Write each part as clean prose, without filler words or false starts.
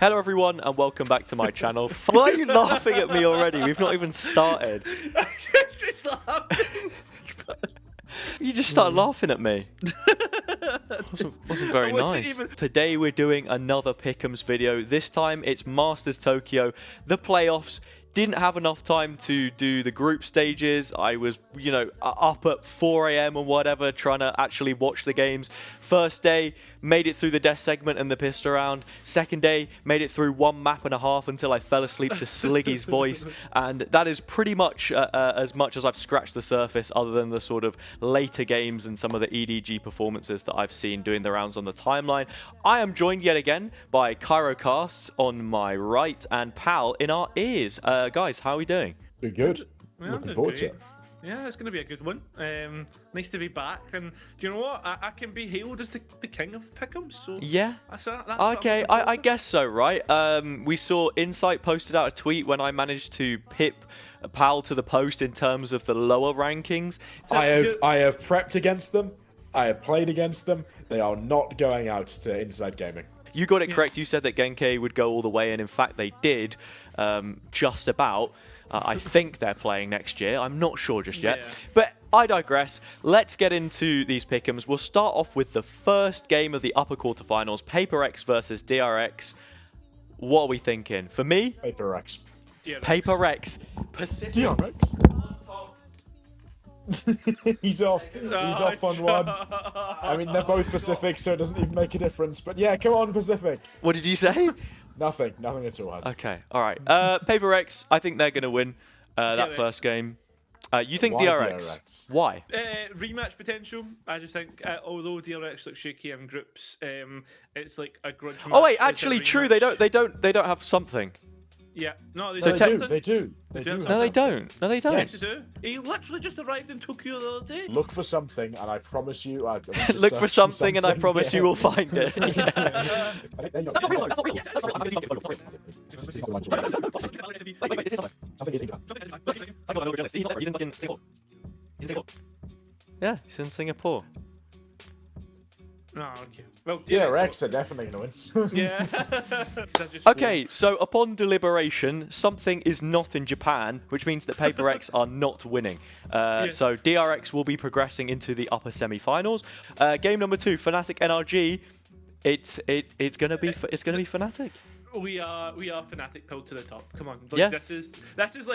Hello everyone and welcome back to my channel. Why are you laughing at me already? We've not even started. Just laughing. You just started laughing at me. wasn't very nice. Today we're doing another Pick'ems video. This time it's Masters Tokyo, the playoffs. Didn't have enough time to do the group stages. I was, up at 4 AM or whatever, trying to actually watch the games. First day, made it through the death segment and the pissed around. Second day, made it through 1.5 maps until I fell asleep to Sliggy's voice. And that is pretty much as I've scratched the surface, other than the sort of later games and some of the EDG performances that I've seen doing the rounds on the timeline. I am joined yet again by Kairo Casts on my right and PAL in our ears. Guys, how are we doing? We're good. Yeah, Looking forward to it. Yeah, it's going to be a good one. Nice to be back, and do you know what? I can be hailed as the king of Pick'ems. So yeah. That's okay, I guess so, right? We saw Insight posted out a tweet when I managed to pip PAL to the post in terms of the lower rankings. I have prepped against them. I have played against them. They are not going out to Inside Gaming. You got it correct. You said that Genki would go all the way, and in fact they did, just about. I think they're playing next year. I'm not sure just yet. Yeah. But I digress. Let's get into these Pick'ems. We'll start off with the first game of the upper quarterfinals, PaperX versus DRX. What are we thinking? For me, PaperX. PaperX. Pacific. DRX. He's off. He's off on one. I mean, they're both Pacific, so it doesn't even make a difference. But yeah, come on, Pacific. What did you say? Nothing at all. Okay, all right. PaperX, I think they're going to win that first game. You think DRX? Why? Rematch potential. I just think, although DRX looks shaky in groups, it's like a grudge match. Oh wait, actually, true. They don't have something. Yeah, no, they do. They do. No, they don't. No, they don't. Yes, they do. He literally just arrived in Tokyo the other day. Look for something, and I promise you. Look for something, and I promise you will find it. Yeah, he's in Singapore. Oh, okay. Well, DRX are definitely going to win. Yeah. Okay, so upon deliberation, something is not in Japan, which means that PaperX are not winning. So DRX will be progressing into the upper semi-finals. Game number 2, Fnatic NRG. It's gonna be Fnatic. We are Fnatic pulled to the top. Come on, yeah. This is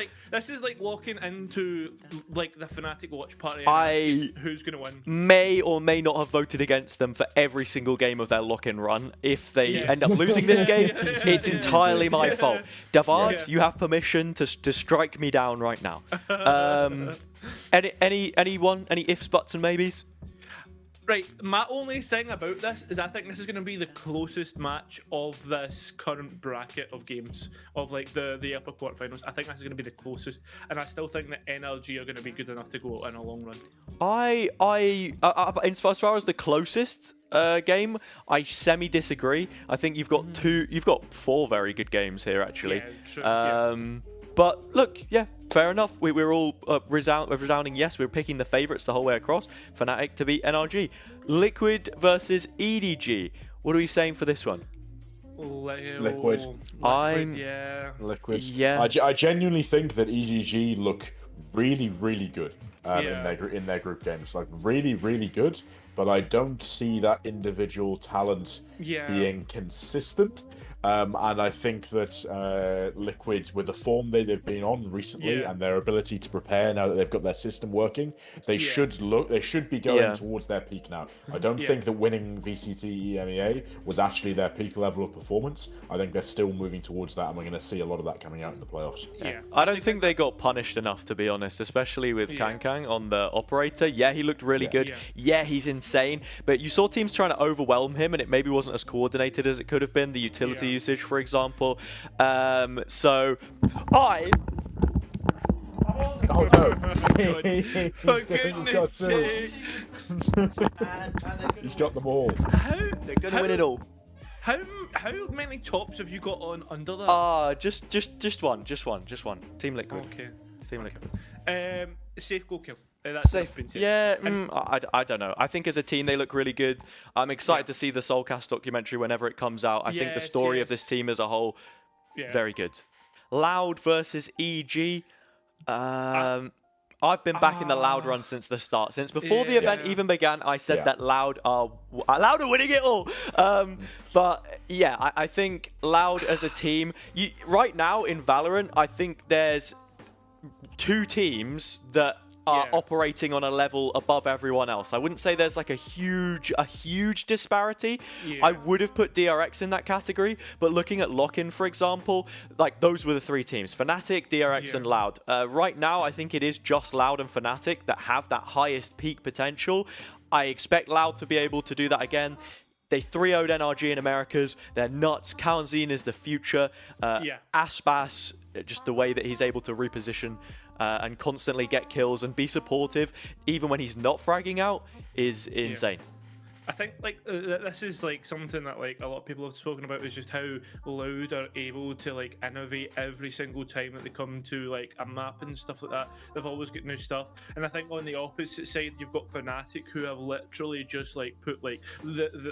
like walking into like the Fnatic watch party. Who's gonna win? May or may not have voted against them for every single game of their lock-in run. If they end up losing this game, it's entirely my fault. Davard, you have permission to strike me down right now. Any ifs, buts, and maybes? Right, my only thing about this is I think this is going to be the closest match of this current bracket of games, of like the upper quarterfinals. I think this is going to be the closest, and I still think that NLG are going to be good enough to go in a long run. As far as the closest game, I semi-disagree. I think you've got 4 very good games here, actually. Yeah, true. But look, yeah, fair enough. We're all resounding yes. We're picking the favourites the whole way across. Fnatic to beat NRG. Liquid versus EDG. What are we saying for this one? Liquid. Liquid. Yeah. I genuinely think that EDG look really, really good in their group games. Like really, really good. But I don't see that individual talent being consistent. And I think that Liquid, with the form they've been on recently and their ability to prepare now that they've got their system working, they should be going towards their peak now. I don't think that winning VCT EMEA was actually their peak level of performance. I think they're still moving towards that, and we're going to see a lot of that coming out in the playoffs. Yeah. I don't think they got punished enough, to be honest, especially with Kang on the operator. Yeah, he looked really good. Yeah, he's insane. But you saw teams trying to overwhelm him, and it maybe wasn't as coordinated as it could have been. The utility usage, for example. So I... Oh no! He's got them all. They're gonna win it all. How many tops have you got on under that? Just one. Team Liquid. Okay. Team Liquid. Safe goal kill. That's safe. Yeah, I don't know. I think as a team they look really good. I'm excited to see the Soulcast documentary whenever it comes out. I think the story of this team as a whole, very good. Loud versus EG. I've been back in the Loud run since the start. Since before the event even began, I said that Loud are winning it all. But yeah, I think Loud as a team, right now in Valorant, I think there's 2 teams that are operating on a level above everyone else. I wouldn't say there's like a huge disparity. I would have put DRX in that category, but looking at Lock-In, for example, like those were the 3 teams: Fnatic, DRX, and Loud. Right now, I think it is just Loud and Fnatic that have that highest peak potential. I expect Loud to be able to do that again. They 3-0'd NRG in Americas. They're nuts. Kaunzine is the future. Aspas, just the way that he's able to reposition and constantly get kills and be supportive, even when he's not fragging out, is insane. I think like this is like something that like a lot of people have spoken about, is just how Loud are able to like innovate every single time that they come to like a map and stuff like that. They've always got new stuff, and I think on the opposite side you've got Fnatic, who have literally just like put like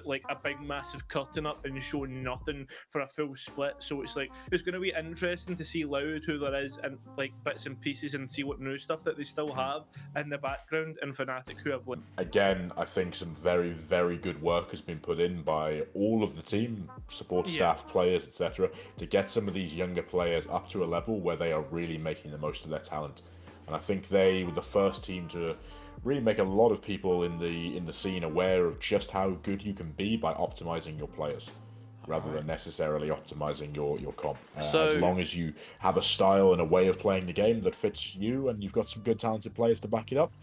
like a big massive curtain up and shown nothing for a full split. So it's like it's going to be interesting to see Loud, who there is, and like bits and pieces, and see what new stuff that they still have in the background, and Fnatic, who have again, I think some very good work has been put in by all of the team, support staff, players, etc., to get some of these younger players up to a level where they are really making the most of their talent. And I think they were the first team to really make a lot of people in the scene aware of just how good you can be by optimizing your players, rather than necessarily optimizing your comp. As long as you have a style and a way of playing the game that fits you, and you've got some good talented players to back it up,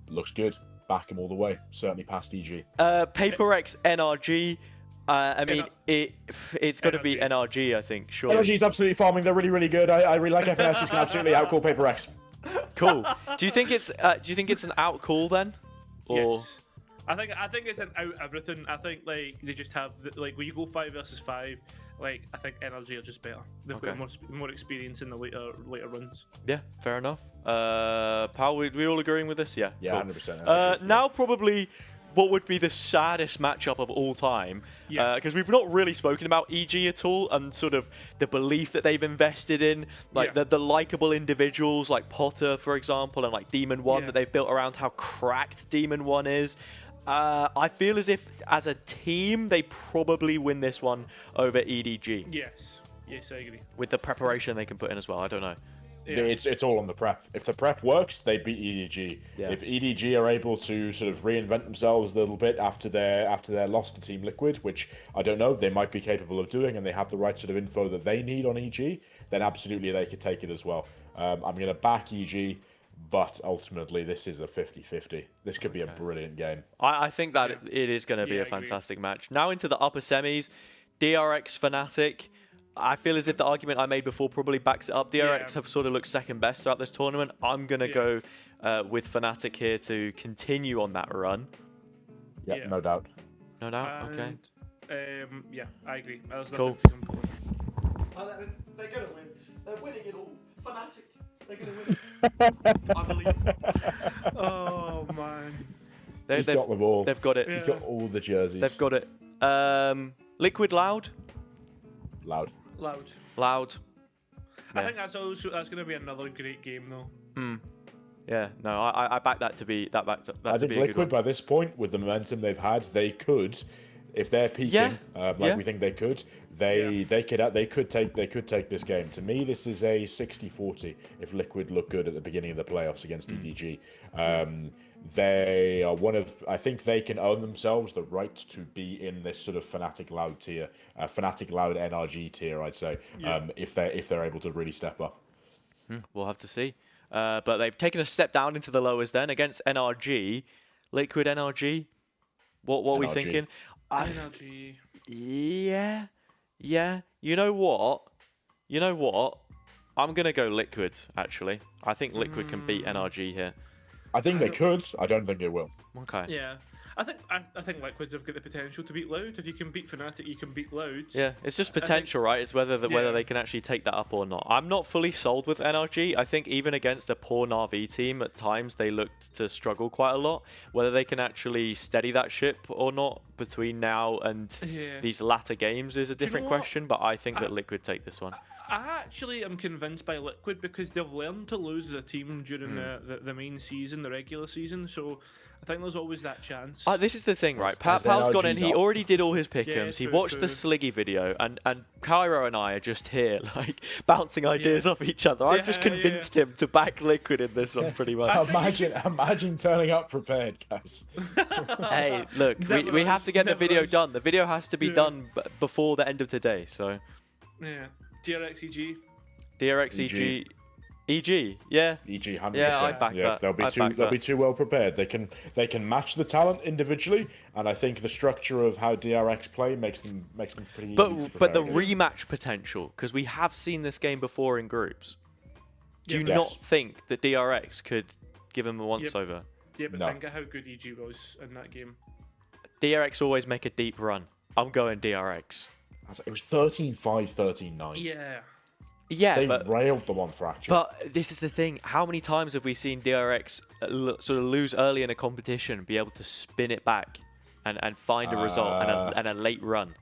looks good. Back him all the way. Certainly past EG. PaperX NRG. I mean, it's got to be NRG, I think. Sure. NRG's absolutely farming. They're really good. I really like FNS. He's can absolutely outcall PaperX. Cool. Do you think it's an outcall then? Or... Yes. I think it's an out everything. I think like they just have like when you go 5 versus 5. Like, I think NRG are just better. They've got more experience in the later runs. Yeah, fair enough. Pal, we all agreeing with this? Yeah. Yeah, cool. 100%. Now probably what would be the saddest matchup of all time. Because we've not really spoken about EG at all, and sort of the belief that they've invested in, like the likable individuals like Potter, for example, and like Demon One that they've built around how cracked Demon One is. I feel as if, as a team, they probably win this one over EDG. Yes, I agree. With the preparation they can put in as well, I don't know. Yeah. It's all on the prep. If the prep works, they beat EDG. Yeah. If EDG are able to sort of reinvent themselves a little bit after their loss to Team Liquid, which I don't know, they might be capable of doing, and they have the right sort of info that they need on EG, then absolutely they could take it as well. I'm going to back EG. But ultimately, this is a 50-50. This could be a brilliant game. I think that it is going to be a fantastic match. Now into the upper semis, DRX Fnatic. I feel as if the argument I made before probably backs it up. DRX have sort of looked second best throughout this tournament. I'm going to go with Fnatic here to continue on that run. Yeah, no doubt. No doubt, okay. Yeah, I agree. Cool. They're going to win. They're winning it all. Fnatic. They're going to win. I believe. Oh man. He's got them all. They've got it. He's got all the jerseys. They've got it. Liquid Loud. Loud. I think that's going to be another great game though. Yeah, no, I back that to be that. I think Liquid by this point, with the momentum they've had, they could, if they're peaking, we think they could. They could take this game. To me, this is a 60-40 if Liquid look good at the beginning of the playoffs against EDG. They are I think they can own themselves the right to be in this sort of Fnatic Loud tier, Fnatic Loud NRG tier, I'd say, if they're able to really step up. We'll have to see. But they've taken a step down into the lowers then against NRG. Liquid NRG. What are we thinking? NRG. Yeah. You know what? I'm going to go Liquid, actually. I think Liquid can beat NRG here. I think they could. I don't think they will. Okay. Yeah. I think Liquids have got the potential to beat Loud. If you can beat Fnatic, you can beat Loud. Yeah, it's just potential, right? It's whether they can actually take that up or not. I'm not fully sold with NRG. I think even against a poor Na'Vi team, at times they looked to struggle quite a lot. Whether they can actually steady that ship or not between now and these latter games is a different question, but I think that Liquid take this one. I actually am convinced by Liquid because they've learned to lose as a team during the main season, the regular season, so I think there's always that chance. This is the thing, right? Pal's gone in, he already did all his pick'ems, he watched the Sliggy video, and Kairo and I are just here, like, bouncing ideas off each other. I've just convinced him to back Liquid in this one, pretty much. Imagine turning up prepared, guys. Hey, look, we have to get the video done. The video has to be done before the end of today, so... Yeah. DRX EG, yeah. EG 100%. Yeah, I back that. They'll be too well prepared. They can match the talent individually, and I think the structure of how DRX play makes them pretty easy. But the rematch potential, because we have seen this game before in groups. Do you not think that DRX could give them a once over? Yeah, but think of how good EG was in that game. DRX always make a deep run. I'm going DRX. It was 13-5, 13-9. Yeah. Yeah, they railed them on Fracture. But this is the thing. How many times have we seen DRX sort of lose early in a competition, be able to spin it back and find a result and a late run?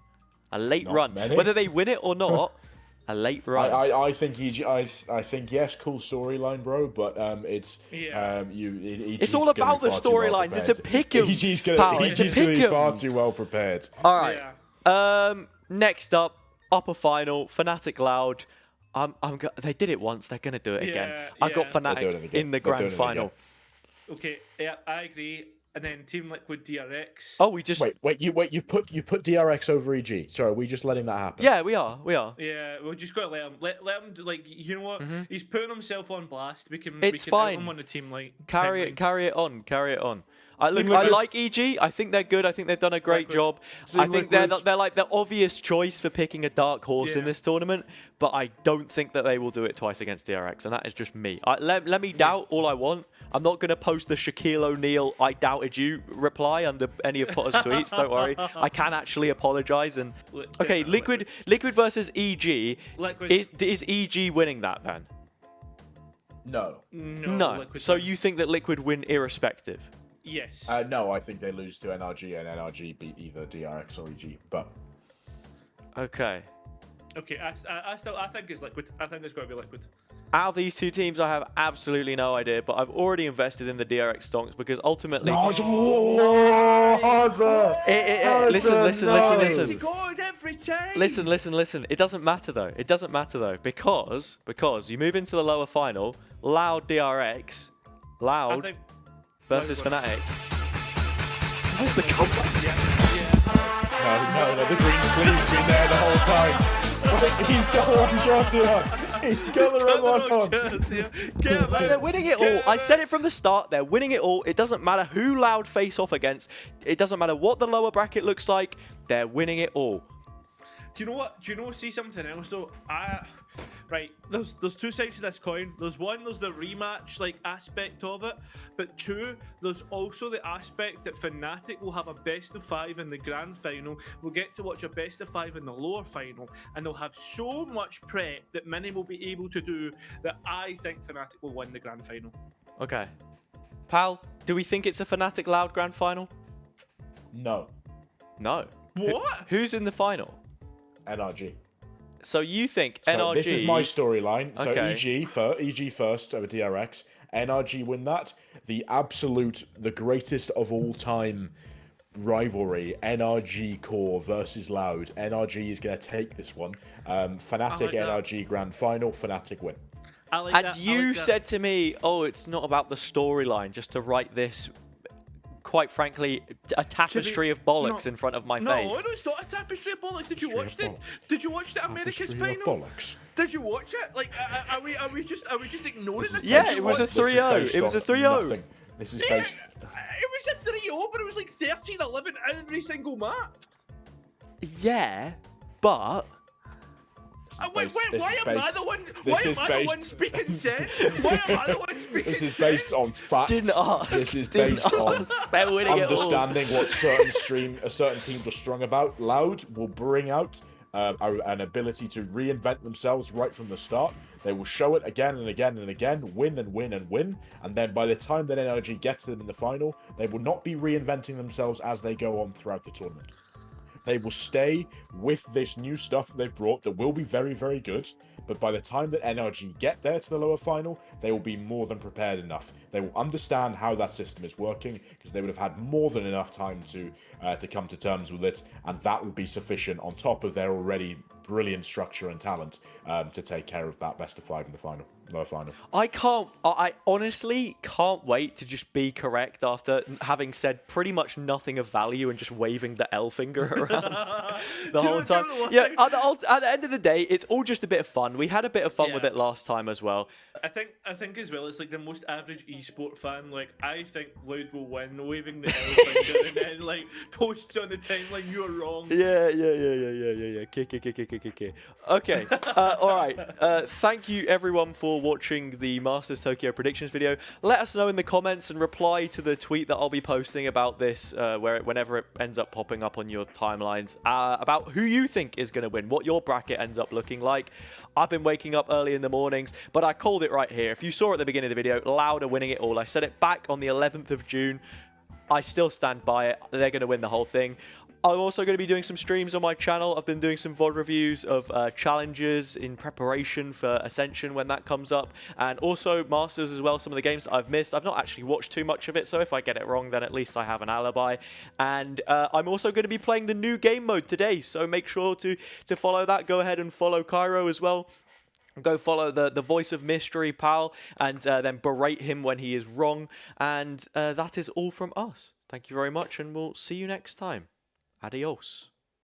A late run. Many. Whether they win it or not, a late run. I think EG, I think, yes, cool storyline, bro, but it's... it's all about the storylines. It's a pick'em. EG's going to be far too well prepared. All right. Next up, upper final, Fnatic Loud. They did it once. They're going to do it again. I've got Fnatic in the grand final. Okay, yeah, I agree. And then Team Liquid DRX. Oh, we just wait. You put DRX over EG. Sorry, are we just letting that happen? Yeah, we are. Yeah, we just got to let him. Let him. Like, you know what? He's putting himself on blast. It's fine. Have him on the team like carry it on. I like EG. I think they're good. I think they've done a great job. I think they're like the obvious choice for picking a dark horse in this tournament, but I don't think that they will do it twice against DRX, and that is just me. Let me doubt all I want. I'm not going to post the Shaquille O'Neal "I doubted you" reply under any of Potter's tweets. Don't worry. I can actually apologize. And okay, Liquid versus EG. Is EG winning that then? No. So you think that Liquid win irrespective? Yes. No, I think they lose to NRG, and NRG beat either DRX or EG. But okay. I think it's Liquid. I think it's got to be Liquid. Out of these two teams, I have absolutely no idea, but I've already invested in the DRX stonks because ultimately... Listen. It doesn't matter though. Because you move into the lower final, Loud DRX, versus Fnatic. Where's the comeback? No, the green sleeve's been there the whole time. He's got the wrong jersey on. He's got the wrong one on. They're winning it all. I said it from the start. They're winning it all. It doesn't matter who Loud face off against. It doesn't matter what the lower bracket looks like. They're winning it all. Do you know what? See something else though? Right, there's two sides to this coin. There's the rematch aspect of it, but two, there's also the aspect that Fnatic will have a best of 5 in the grand final. We'll get to watch a best of 5 in the lower final, and they'll have so much prep that many will be able to do that I think Fnatic will win the grand final. Okay, Pal, do we think it's a Fnatic Loud grand final? No. What? Who's in the final? NRG. So you think so NRG... This is my storyline. So okay. EG first over DRX. NRG win that. The greatest of all time rivalry. NRG core versus Loud. NRG is going to take this one. Fnatic NRG grand final. Fnatic win. And you said to me, oh, it's not about the storyline, just to write this... quite frankly, a tapestry of bollocks in front of my face. No, it's not a tapestry of bollocks. Did you watch it? Did you watch the America's final? Did you watch it? Like, are we just ignoring this? Yeah, it was a 3-0. It was a 3-0. This is based. It was a 3-0, but it was like 13-11 every single map. Yeah, but Wait, why am I the one speaking sense? Why am I the one speaking This is based on facts. Didn't ask. This is based on understanding what certain teams are strong about. Loud will bring out an ability to reinvent themselves right from the start. They will show it again and again and again, win and win and win, and then by the time that NRG gets them in the final, they will not be reinventing themselves as they go on throughout the tournament. They will stay with this new stuff that they've brought that will be very, very good, but by the time that NRG get there to the lower final, they will be more than prepared enough. They will understand how that system is working, because they would have had more than enough time to come to terms with it, and that will be sufficient on top of their already brilliant structure and talent to take care of that best of 5 in the final. Lower final. I honestly can't wait to just be correct after having said pretty much nothing of value and just waving the L finger around the whole time. Yeah, at the end of the day, it's all just a bit of fun. We had a bit of fun with it last time as well. I think as well, it's like the most average esport fan. Like, I think Loud will win, waving the L finger, and then like posts on the timeline, "You're wrong." Yeah. Okay. All right. Thank you everyone for watching the Masters Tokyo predictions video. Let us know in the comments and reply to the tweet that I'll be posting about this whenever it ends up popping up on your timelines about who you think is going to win, what your bracket ends up looking like. I've been waking up early in the mornings, but I called it right here. If you saw at the beginning of the video, Loud are winning it all. I said it back on the 11th of June. I still stand by it. They're going to win the whole thing. I'm also going to be doing some streams on my channel. I've been doing some VOD reviews of challenges in preparation for Ascension when that comes up. And also Masters as well, some of the games that I've missed. I've not actually watched too much of it, so if I get it wrong, then at least I have an alibi. And I'm also going to be playing the new game mode today, so make sure to follow that. Go ahead and follow Kairo as well. Go follow the voice of mystery, PAL, and then berate him when he is wrong. And that is all from us. Thank you very much, and we'll see you next time. Adios.